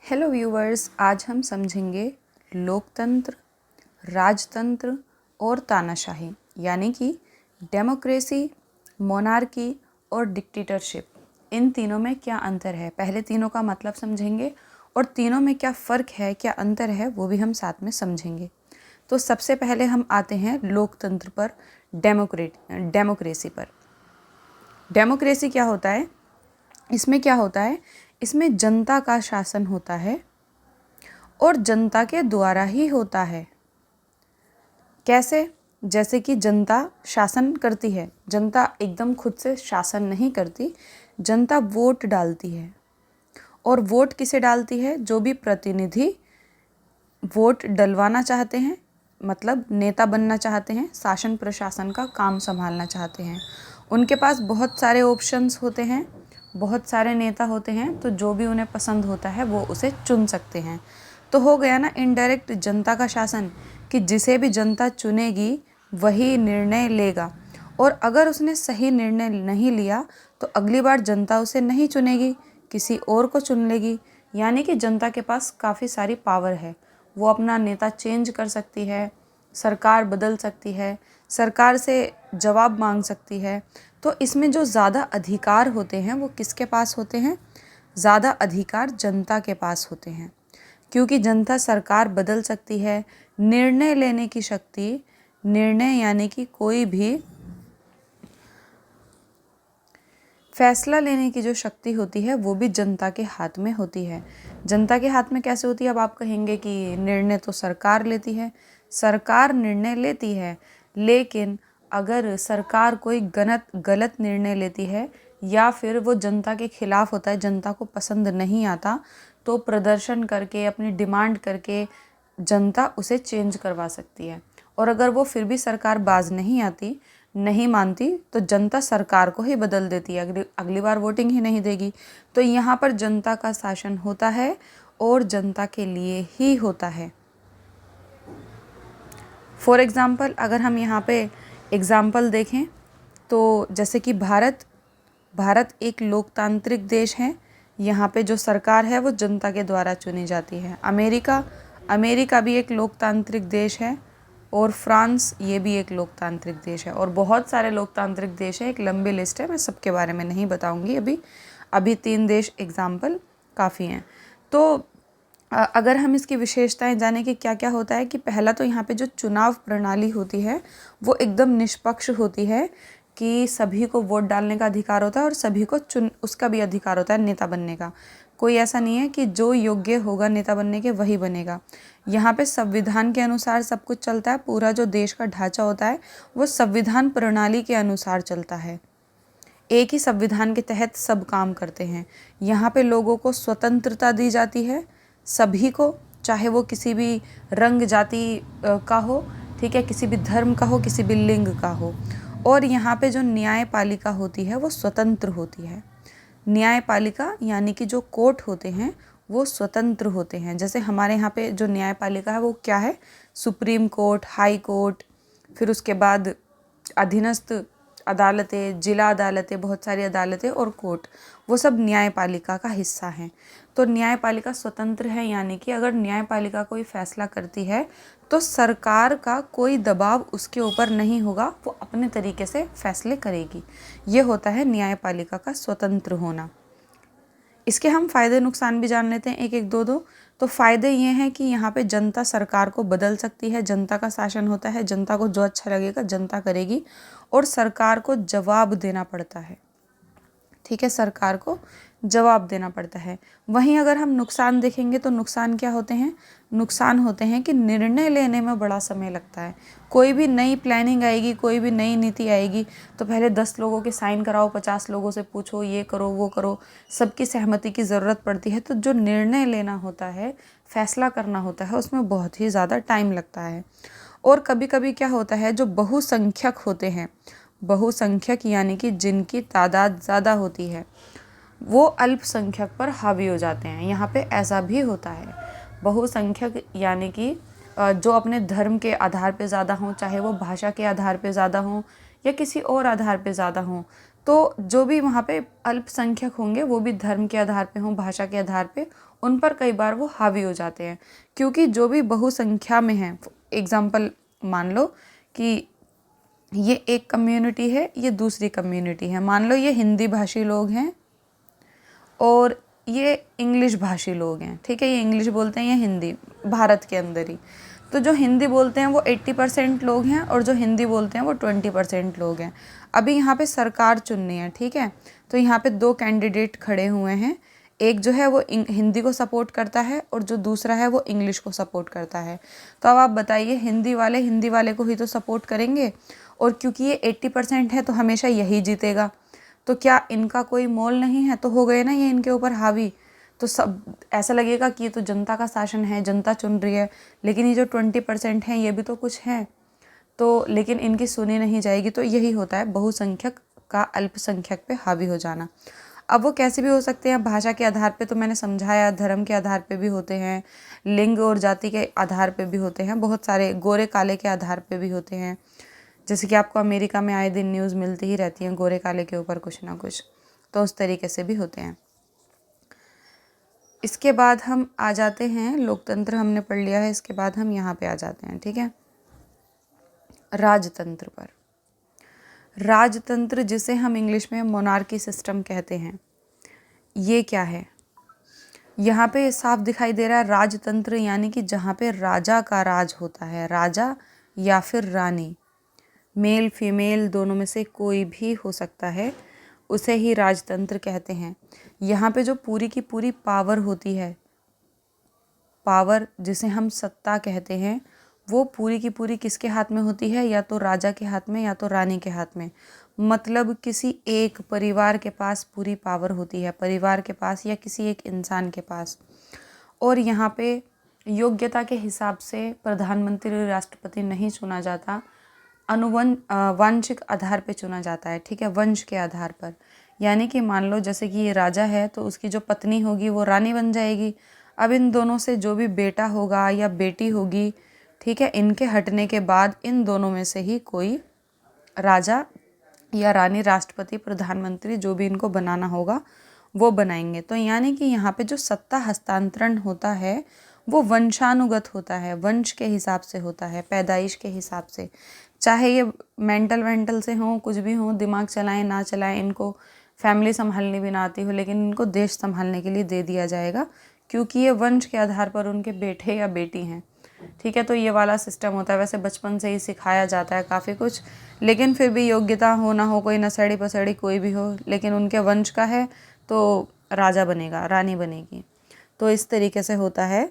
Hello viewers, आज हम समझेंगे लोकतंत्र, राजतंत्र और तानाशाही, यानी कि डेमोक्रेसी, मोनार्की और डिक्टेटरशिप। इन तीनों में क्या अंतर है, पहले तीनों का मतलब समझेंगे और तीनों में क्या फ़र्क है, क्या अंतर है, वो भी हम साथ में समझेंगे। तो सबसे पहले हम आते हैं लोकतंत्र पर, डेमोक्रेसी पर। डेमोक्रेसी क्या होता है? इसमें क्या होता है? इसमें जनता का शासन होता है और जनता के द्वारा ही होता है। कैसे? जैसे कि जनता शासन करती है, जनता एकदम खुद से शासन नहीं करती, जनता वोट डालती है। और वोट किसे डालती है? जो भी प्रतिनिधि वोट डलवाना चाहते हैं, मतलब नेता बनना चाहते हैं, शासन प्रशासन का काम संभालना चाहते हैं। उनके पास बहुत सारे ऑप्शंस होते हैं, बहुत सारे नेता होते हैं, तो जो भी उन्हें पसंद होता है वो उसे चुन सकते हैं। तो हो गया ना इनडायरेक्ट जनता का शासन, कि जिसे भी जनता चुनेगी वही निर्णय लेगा, और अगर उसने सही निर्णय नहीं लिया तो अगली बार जनता उसे नहीं चुनेगी, किसी और को चुन लेगी। यानी कि जनता के पास काफ़ी सारी पावर है, वो अपना नेता चेंज कर सकती है, सरकार बदल सकती है, सरकार से जवाब मांग सकती है। तो इसमें जो ज़्यादा अधिकार होते हैं वो किसके पास होते हैं? ज़्यादा अधिकार जनता के पास होते हैं, क्योंकि जनता सरकार बदल सकती है। निर्णय लेने की शक्ति, निर्णय यानी कि कोई भी फैसला लेने की जो शक्ति होती है वो भी जनता के हाथ में होती है। जनता के हाथ में कैसे होती है? अब आप कहेंगे कि निर्णय तो सरकार लेती है। सरकार निर्णय लेती है, लेकिन अगर सरकार कोई गलत निर्णय लेती है या फिर वो जनता के खिलाफ होता है, जनता को पसंद नहीं आता, तो प्रदर्शन करके, अपनी डिमांड करके जनता उसे चेंज करवा सकती है। और अगर वो फिर भी सरकार बाज नहीं आती, नहीं मानती, तो जनता सरकार को ही बदल देती है, अगली बार वोटिंग ही नहीं देगी। तो यहाँ पर जनता का शासन होता है और जनता के लिए ही होता है। फॉर एग्ज़ाम्पल, अगर हम यहाँ पे एग्ज़ाम्पल देखें तो जैसे कि भारत एक लोकतांत्रिक देश है। यहाँ पे जो सरकार है वो जनता के द्वारा चुनी जाती है। अमेरिका भी एक लोकतांत्रिक देश है, और फ्रांस, ये भी एक लोकतांत्रिक देश है, और बहुत सारे लोकतांत्रिक देश हैं, एक लंबी लिस्ट है, मैं सबके बारे में नहीं बताऊंगी अभी 3 देश एग्जाम्पल काफ़ी हैं। तो अगर हम इसकी विशेषताएं जाने कि क्या क्या होता है, कि पहला तो यहाँ पे जो चुनाव प्रणाली होती है वो एकदम निष्पक्ष होती है, कि सभी को वोट डालने का अधिकार होता है और सभी को उसका भी अधिकार होता है नेता बनने का। कोई ऐसा नहीं है कि जो योग्य होगा नेता बनने के वही बनेगा। यहाँ पे संविधान के अनुसार सब कुछ चलता है, पूरा जो देश का ढांचा होता है वो संविधान प्रणाली के अनुसार चलता है। एक ही संविधान के तहत सब काम करते हैं। यहाँ पे लोगों को स्वतंत्रता दी जाती है, सभी को, चाहे वो किसी भी रंग जाति का हो, ठीक है, किसी भी धर्म का हो, किसी भी लिंग का हो। और यहाँ पे जो न्यायपालिका होती है वो स्वतंत्र होती है। न्यायपालिका यानी कि जो कोर्ट होते हैं वो स्वतंत्र होते हैं। जैसे हमारे यहाँ पे जो न्यायपालिका है वो क्या है? सुप्रीम कोर्ट, हाई कोर्ट, फिर उसके बाद अधीनस्थ अदालतें, जिला अदालतें, बहुत सारी अदालतें और कोर्ट, वो सब न्यायपालिका का हिस्सा हैं। तो न्यायपालिका स्वतंत्र है, यानी कि अगर न्यायपालिका कोई फैसला करती है तो सरकार का कोई दबाव उसके ऊपर नहीं होगा, वो अपने तरीके से फैसले करेगी। ये होता है न्यायपालिका का स्वतंत्र होना। इसके हम फ़ायदे नुकसान भी जान लेते हैं, एक एक दो। तो फ़ायदे ये हैं कि यहाँ पे जनता सरकार को बदल सकती है, जनता का शासन होता है, जनता को जो अच्छा लगेगा जनता करेगी, और सरकार को जवाब देना पड़ता है, ठीक है, सरकार को जवाब देना पड़ता है। वहीं अगर हम नुकसान देखेंगे तो नुकसान क्या होते हैं? नुकसान होते हैं कि निर्णय लेने में बड़ा समय लगता है। कोई भी नई प्लानिंग आएगी, कोई भी नई नीति आएगी, तो पहले 10 लोगों के साइन कराओ, 50 लोगों से पूछो, ये करो वो करो, सबकी सहमति की ज़रूरत पड़ती है। तो जो निर्णय लेना होता है, फैसला करना होता है, उसमें बहुत ही ज़्यादा टाइम लगता है। और कभी कभी क्या होता है, जो बहुसंख्यक होते हैं, बहुसंख्यक यानी कि जिनकी तादाद ज़्यादा होती है, वो अल्पसंख्यक पर हावी हो जाते हैं। यहाँ पे ऐसा भी होता है। बहुसंख्यक यानी कि जो अपने धर्म के आधार पे ज़्यादा हों, चाहे वो भाषा के आधार पे ज़्यादा हों या किसी और आधार पे ज़्यादा हों, तो जो भी वहाँ पे अल्पसंख्यक होंगे वो भी धर्म के आधार पे हों, भाषा के आधार पे, उन पर कई बार वो हावी हो जाते हैं। क्योंकि जो भी बहुसंख्या में है, एग्जाम्पल मान लो कि ये एक कम्युनिटी है, ये दूसरी कम्युनिटी है, मान लो ये हिंदी भाषी लोग हैं और ये इंग्लिश भाषी लोग हैं, ठीक है, ये इंग्लिश बोलते हैं, ये हिंदी, भारत के अंदर ही। तो जो हिंदी बोलते हैं वो 80% लोग हैं और जो हिंदी बोलते हैं वो 20% लोग हैं। अभी यहाँ पे सरकार चुननी है, ठीक है, तो यहाँ पे 2 कैंडिडेट खड़े हुए हैं, एक जो है वो हिंदी को सपोर्ट करता है और जो दूसरा है वो इंग्लिश को सपोर्ट करता है। तो अब आप बताइए, हिंदी वाले को ही तो सपोर्ट करेंगे, और क्योंकि ये 80% है तो हमेशा यही जीतेगा। तो क्या इनका कोई मोल नहीं है? तो हो गए ना ये इनके ऊपर हावी। तो सब ऐसा लगेगा कि ये तो जनता का शासन है, जनता चुन रही है, लेकिन ये जो 20% हैं ये भी तो कुछ हैं, तो लेकिन इनकी सुनी नहीं जाएगी। तो यही होता है बहुसंख्यक का अल्पसंख्यक पे हावी हो जाना। अब वो कैसे भी हो सकते हैं, भाषा के आधार पे तो मैंने समझाया, धर्म के आधार पे भी होते हैं, लिंग और जाति के आधार पे भी होते हैं, बहुत सारे गोरे काले के आधार पे भी होते हैं। जैसे कि आपको अमेरिका में आए दिन न्यूज़ मिलती ही रहती हैं गोरे काले के ऊपर कुछ ना कुछ, तो उस तरीके से भी होते हैं। इसके बाद हम आ जाते हैं, लोकतंत्र हमने पढ़ लिया है, इसके बाद हम यहाँ पे आ जाते हैं, ठीक है, राजतंत्र पर। राजतंत्र जिसे हम इंग्लिश में मोनार्की सिस्टम कहते हैं, ये क्या है? यहाँ पे साफ दिखाई दे रहा है राजतंत्र, यानी कि जहाँ पे राजा का राज होता है, राजा या फिर रानी, मेल फीमेल दोनों में से कोई भी हो सकता है, उसे ही राजतंत्र कहते हैं। यहाँ पे जो पूरी की पूरी पावर होती है, पावर जिसे हम सत्ता कहते हैं, वो पूरी की पूरी किसके हाथ में होती है? या तो राजा के हाथ में या तो रानी के हाथ में। मतलब किसी एक परिवार के पास पूरी पावर होती है, परिवार के पास या किसी एक इंसान के पास। और यहाँ पे योग्यता के हिसाब से प्रधानमंत्री राष्ट्रपति नहीं चुना जाता, वांशिक आधार पे चुना जाता है, ठीक है, वंश के आधार पर। यानी कि मान लो जैसे कि ये राजा है तो उसकी जो पत्नी होगी वो रानी बन जाएगी। अब इन दोनों से जो भी बेटा होगा या बेटी होगी, ठीक है, इनके हटने के बाद इन दोनों में से ही कोई राजा या रानी, राष्ट्रपति, प्रधानमंत्री, जो भी इनको बनाना होगा वो बनाएंगे। तो यानी कि यहाँ पे जो सत्ता हस्तांतरण होता है वो वंशानुगत होता है, वंश के हिसाब से होता है, पैदाइश के हिसाब से। चाहे ये मेंटल से हों, कुछ भी हों, दिमाग चलाएं ना चलाएं, इनको फैमिली संभालनी भी ना आती हो, लेकिन इनको देश संभालने के लिए दे दिया जाएगा, क्योंकि ये वंश के आधार पर उनके बेटे या बेटी हैं, ठीक है। तो ये वाला सिस्टम होता है। वैसे बचपन से ही सिखाया जाता है काफ़ी कुछ, लेकिन फिर भी योग्यता हो ना हो, कोई नसड़ी पसड़ी कोई भी हो, लेकिन उनके वंश का है तो राजा बनेगा, रानी बनेगी। तो इस तरीके से होता है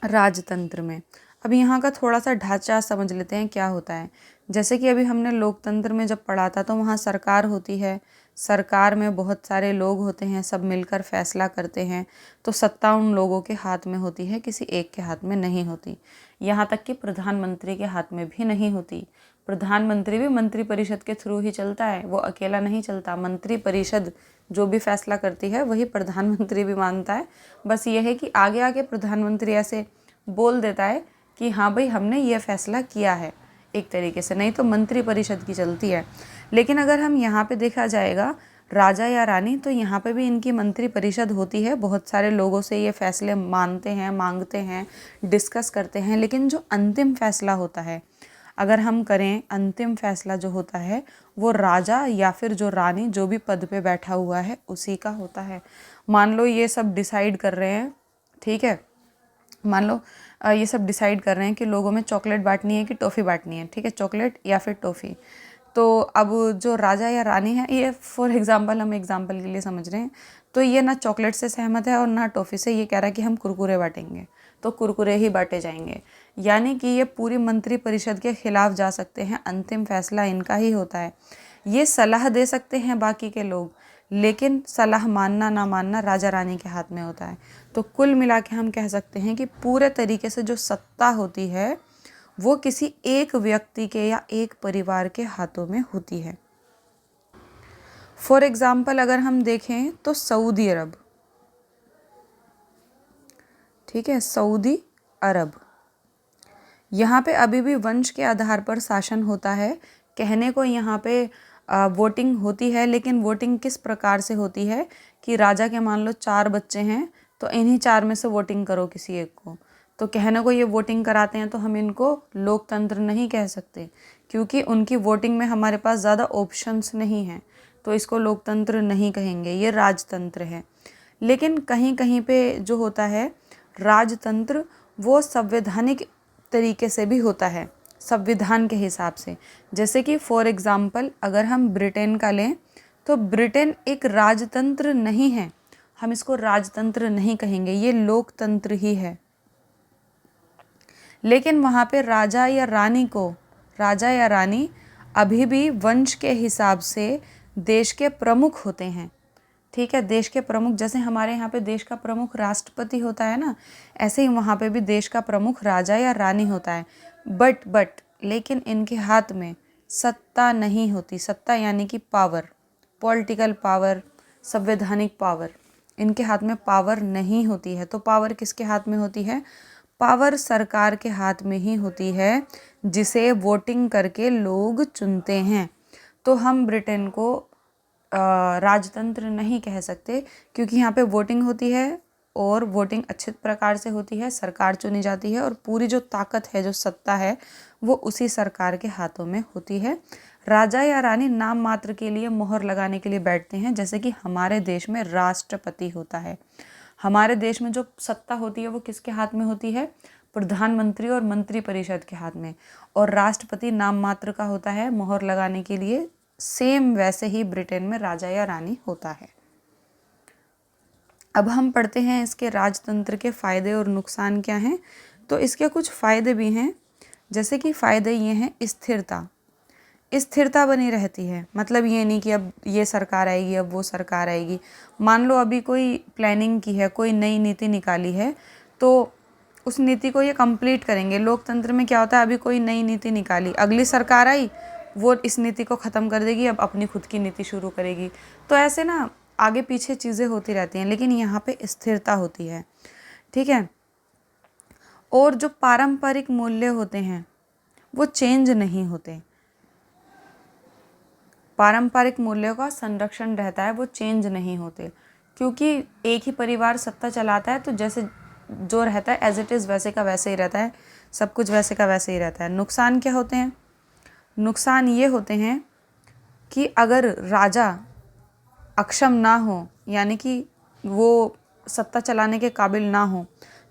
राजतंत्र में। अब यहाँ का थोड़ा सा ढांचा समझ लेते हैं क्या होता है। जैसे कि अभी हमने लोकतंत्र में जब पढ़ा था तो वहाँ सरकार होती है, सरकार में बहुत सारे लोग होते हैं, सब मिलकर फैसला करते हैं। तो सत्ता उन लोगों के हाथ में होती है, किसी एक के हाथ में नहीं होती। यहाँ तक कि प्रधानमंत्री के हाथ में भी नहीं होती। प्रधानमंत्री भी मंत्री परिषद के थ्रू ही चलता है, वो अकेला नहीं चलता। मंत्री परिषद जो भी फैसला करती है वही प्रधानमंत्री भी मानता है। बस ये है कि आगे आगे प्रधानमंत्री ऐसे बोल देता है कि हाँ भाई हमने ये फैसला किया है, एक तरीके से, नहीं तो मंत्री परिषद की चलती है। लेकिन अगर हम यहाँ पे देखा जाएगा राजा या रानी, तो यहाँ पे भी इनकी मंत्री परिषद होती है, बहुत सारे लोगों से ये फैसले मानते हैं, मांगते हैं, डिस्कस करते हैं। लेकिन जो अंतिम फैसला होता है, अगर हम करें, अंतिम फैसला जो होता है वो राजा या फिर जो रानी जो भी पद पे बैठा हुआ है उसी का होता है। मान लो ये सब डिसाइड कर रहे हैं, ठीक है, मान लो ये सब डिसाइड कर रहे हैं कि लोगों में चॉकलेट बांटनी है कि टॉफ़ी बांटनी है, ठीक है, चॉकलेट या फिर टॉफ़ी। तो अब जो राजा या रानी है, ये फॉर एग्जांपल, हम एग्जांपल के लिए समझ रहे हैं, तो ये ना चॉकलेट से सहमत है और ना टॉफ़ी से। ये कह रहा है कि हम कुरकुरे बांटेंगे, तो कुरकुरे ही बांटे जाएंगे। यानी कि ये पूरी मंत्री परिषद के खिलाफ जा सकते हैं, अंतिम फैसला इनका ही होता है। ये सलाह दे सकते हैं बाकी के लोग, लेकिन सलाह मानना ना मानना राजा रानी के हाथ में होता है। तो कुल मिला के हम कह सकते हैं कि पूरे तरीके से जो सत्ता होती है वो किसी एक व्यक्ति के या एक परिवार के हाथों में होती है। फॉर एग्जाम्पल अगर हम देखें तो सऊदी अरब, ठीक है, सऊदी अरब, यहाँ पे अभी भी वंश के आधार पर शासन होता है। कहने को यहाँ पे वोटिंग होती है, लेकिन वोटिंग किस प्रकार से होती है कि राजा के मान लो 4 बच्चे हैं तो इन्हीं 4 में से वोटिंग करो किसी एक को, तो कहने को ये वोटिंग कराते हैं, तो हम इनको लोकतंत्र नहीं कह सकते, क्योंकि उनकी वोटिंग में हमारे पास ज़्यादा ऑप्शंस नहीं हैं, तो इसको लोकतंत्र नहीं कहेंगे, ये राजतंत्र है। लेकिन कहीं कहीं पे जो होता है राजतंत्र, वो संवैधानिक तरीके से भी होता है, संविधान के हिसाब से। जैसे कि फॉर एग्ज़ाम्पल अगर हम ब्रिटेन का लें, तो ब्रिटेन एक राजतंत्र नहीं है, हम इसको राजतंत्र नहीं कहेंगे, ये लोकतंत्र ही है। लेकिन वहाँ पे राजा या रानी अभी भी वंश के हिसाब से देश के प्रमुख होते हैं। ठीक है, देश के प्रमुख, जैसे हमारे यहाँ पे देश का प्रमुख राष्ट्रपति होता है ना, ऐसे ही वहाँ पे भी देश का प्रमुख राजा या रानी होता है। बट लेकिन इनके हाथ में सत्ता नहीं होती। सत्ता यानी कि पावर, पॉलिटिकल पावर, संवैधानिक पावर, इनके हाथ में पावर नहीं होती है। तो पावर किसके हाथ में होती है? पावर सरकार के हाथ में ही होती है, जिसे वोटिंग करके लोग चुनते हैं। तो हम ब्रिटेन को राजतंत्र नहीं कह सकते, क्योंकि यहाँ पे वोटिंग होती है और वोटिंग अच्छे प्रकार से होती है, सरकार चुनी जाती है और पूरी जो ताकत है, जो सत्ता है, वो उसी सरकार के हाथों में होती है। राजा या रानी नाम मात्र के लिए मोहर लगाने के लिए बैठते हैं, जैसे कि हमारे देश में राष्ट्रपति होता है। हमारे देश में जो सत्ता होती है वो किसके हाथ में होती है? प्रधानमंत्री और मंत्री परिषद के हाथ में। और राष्ट्रपति नाम मात्र का होता है मोहर लगाने के लिए। सेम वैसे ही ब्रिटेन में राजा या रानी होता है। अब हम पढ़ते हैं इसके राजतंत्र के फ़ायदे और नुकसान क्या हैं। तो इसके कुछ फ़ायदे भी हैं, जैसे कि फ़ायदे ये हैं, स्थिरता बनी रहती है। मतलब ये नहीं कि अब ये सरकार आएगी, अब वो सरकार आएगी। मान लो अभी कोई प्लानिंग की है, कोई नई नीति निकाली है, तो उस नीति को ये कंप्लीट करेंगे। लोकतंत्र में क्या होता है, अभी कोई नई नीति निकाली, अगली सरकार आई, वो इस नीति को ख़त्म कर देगी, अब अपनी खुद की नीति शुरू करेगी। तो ऐसे ना आगे पीछे चीज़ें होती रहती हैं, लेकिन यहाँ पे स्थिरता होती है। ठीक है। और जो पारंपरिक मूल्य होते हैं वो चेंज नहीं होते। पारंपरिक मूल्यों का संरक्षण रहता है, वो चेंज नहीं होते, क्योंकि एक ही परिवार सत्ता चलाता है, तो जैसे जो रहता है एज इट इज़ वैसे का वैसे ही रहता है, सब कुछ वैसे का वैसे ही रहता है। नुकसान क्या होते हैं? नुकसान ये होते हैं कि अगर राजा अक्षम ना हो, यानी कि वो सत्ता चलाने के काबिल ना हो,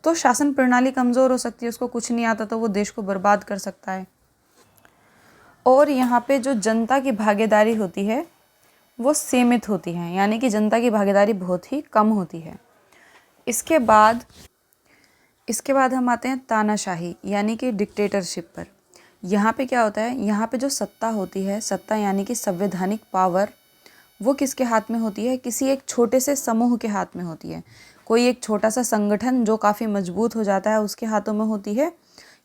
तो शासन प्रणाली कमज़ोर हो सकती है, उसको कुछ नहीं आता तो वो देश को बर्बाद कर सकता है। और यहाँ पे जो जनता की भागीदारी होती है वो सीमित होती है, यानी कि जनता की भागीदारी बहुत ही कम होती है। इसके बाद हम आते हैं तानाशाही यानी कि डिक्टेटरशिप पर। यहाँ पे क्या होता है, यहाँ पे जो सत्ता होती है, सत्ता यानी कि संवैधानिक पावर, वो किसके हाथ में होती है? किसी एक छोटे से समूह के हाथ में होती है। कोई एक छोटा सा संगठन जो काफ़ी मजबूत हो जाता है उसके हाथों में होती है,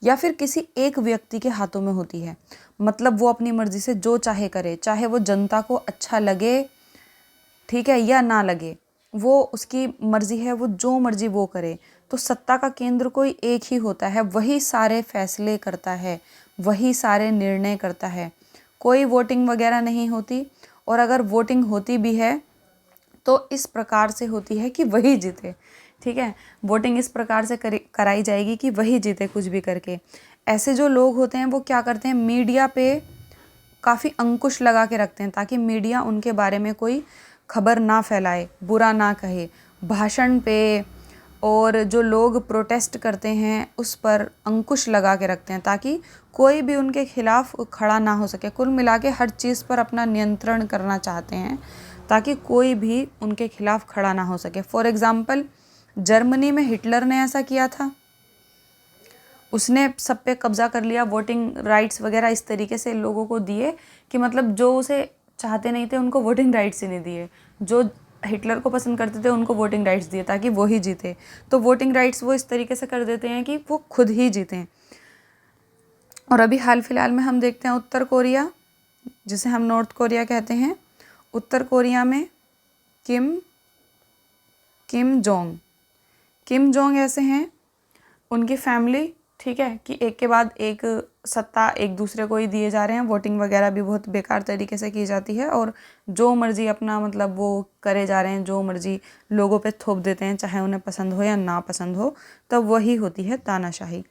या फिर किसी एक व्यक्ति के हाथों में होती है। मतलब वो अपनी मर्ज़ी से जो चाहे करे, चाहे वो जनता को अच्छा लगे, ठीक है, या ना लगे, वो उसकी मर्ज़ी है, वो जो मर्ज़ी वो करे। तो सत्ता का केंद्र कोई एक ही होता है, वही सारे फैसले करता है, वही सारे निर्णय करता है। कोई वोटिंग वगैरह नहीं होती, और अगर वोटिंग होती भी है तो इस प्रकार से होती है कि वही जीते। ठीक है, वोटिंग इस प्रकार से कराई जाएगी कि वही जीते कुछ भी करके। ऐसे जो लोग होते हैं वो क्या करते हैं, मीडिया पे काफ़ी अंकुश लगा के रखते हैं, ताकि मीडिया उनके बारे में कोई खबर ना फैलाए, बुरा ना कहे। भाषण पे और जो लोग प्रोटेस्ट करते हैं उस पर अंकुश लगा के रखते हैं, ताकि कोई भी उनके खिलाफ खड़ा ना हो सके। कुल मिला के हर चीज़ पर अपना नियंत्रण करना चाहते हैं, ताकि कोई भी उनके खिलाफ खड़ा ना हो सके। फॉर एग्ज़ाम्पल जर्मनी में हिटलर ने ऐसा किया था, उसने सब पे कब्जा कर लिया, वोटिंग राइट्स वगैरह इस तरीके से लोगों को दिए कि मतलब जो उसे चाहते नहीं थे उनको वोटिंग राइट्स ही नहीं दिए, जो हिटलर को पसंद करते थे उनको वोटिंग राइट्स दिए ताकि वो ही जीते। तो वोटिंग राइट्स वो इस तरीके से कर देते हैं कि वो खुद ही जीतें। और अभी हाल फिलहाल में हम देखते हैं उत्तर कोरिया, जिसे हम नॉर्थ कोरिया कहते हैं। उत्तर कोरिया में किम जोंग ऐसे हैं, उनकी फैमिली, ठीक है, कि एक के बाद एक सत्ता एक दूसरे को ही दिए जा रहे हैं। वोटिंग वगैरह भी बहुत बेकार तरीके से की जाती है और जो मर्जी अपना मतलब वो करे जा रहे हैं, जो मर्जी लोगों पे थोप देते हैं, चाहे उन्हें पसंद हो या ना पसंद हो। तब वही होती है तानाशाही।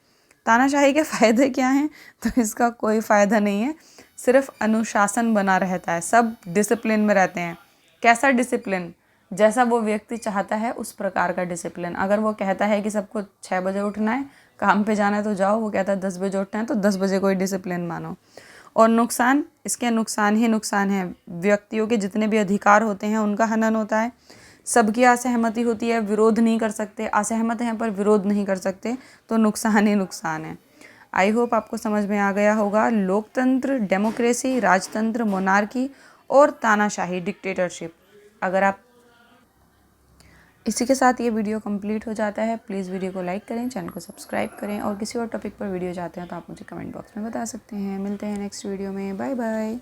तानाशाही के फ़ायदे क्या हैं? तो इसका कोई फ़ायदा नहीं है, सिर्फ अनुशासन बना रहता है, सब डिसिप्लिन में रहते हैं। कैसा डिसिप्लिन? जैसा वो व्यक्ति चाहता है उस प्रकार का डिसिप्लिन। अगर वो कहता है कि सबको 6 बजे उठना है, काम पे जाना है तो जाओ, वो कहता है 10 बजे उठना है तो 10 बजे कोई डिसिप्लिन मानो। और नुकसान, इसके नुकसान ही नुकसान हैं। व्यक्तियों के जितने भी अधिकार होते हैं उनका हनन होता है, सबकी असहमति होती है, विरोध नहीं कर सकते, असहमत हैं पर विरोध नहीं कर सकते, तो नुकसान ही नुकसान है। आई होप आपको समझ में आ गया होगा। लोकतंत्र, डेमोक्रेसी, राजतंत्र, मोनार्की और तानाशाही, डिक्टेटरशिप। अगर आप इसी के साथ ये वीडियो कंप्लीट हो जाता है। प्लीज़ वीडियो को लाइक करें, चैनल को सब्सक्राइब करें और किसी और टॉपिक पर वीडियो चाहते हैं तो आप मुझे कमेंट बॉक्स में बता सकते हैं। मिलते हैं नेक्स्ट वीडियो में। Bye bye.